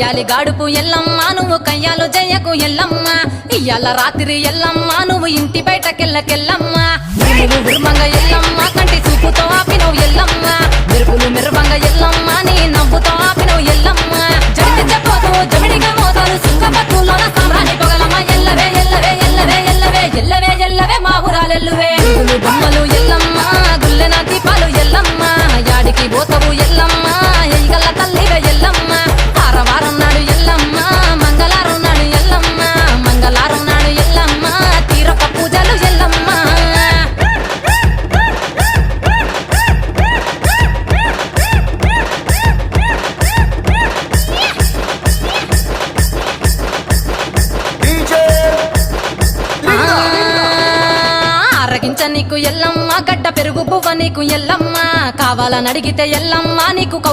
కయ్యాలి గాడుపు ఎల్లమ్మ నువ్వు కయ్యాలు జయ్యకు ఎల్లమ్మ ఇయ్యాల రాత్రి ఎల్లమ్మ నువ్వు ఇంటి బయటకెళ్ళకెళ్ళమ్మ మెరుపులు విరుమంగ ఎల్లమ్మ కంటి చూపుతో ఆపినవు ఎల్లమ్మ మెరుపులు మెరువంగ ఎల్లమ్మ నీ నవ్వుతో ఆపినవు ఎల్లమ్మ జడికి చెప్పోదు జమిడిగా మోతారు సుఖపట్టులోన సామ్రాణి పొగలమ్మ ఎల్లవే ఎల్లవే ఎల్లవే ఎల్లవే ఎల్లవే ఎల్లవే మా ఊరాలెల్లువే బొమ్మలు ఎల్లమ్మ గుల్లెన దీపాలు ఎల్లమ్మ యాడికి పోతవు ఎల్లమ్మ ఎయ్యగల తల్లివే ఎల్లమ్మ వారం నాడు ఎల్లమ్మ మంగళారం నాడు ఎల్లమ్మ మంగళారం నాడు ఎల్లమ్మ తీరొక్క పూజలు ఎల్లమ్మ ఆరగించ నీకు ఎల్లమ్మ గడ్డ పెరుగు పువ్వ నీకు ఎల్లమ్మ కావాలని అడిగితే ఎల్లమ్మ నీకు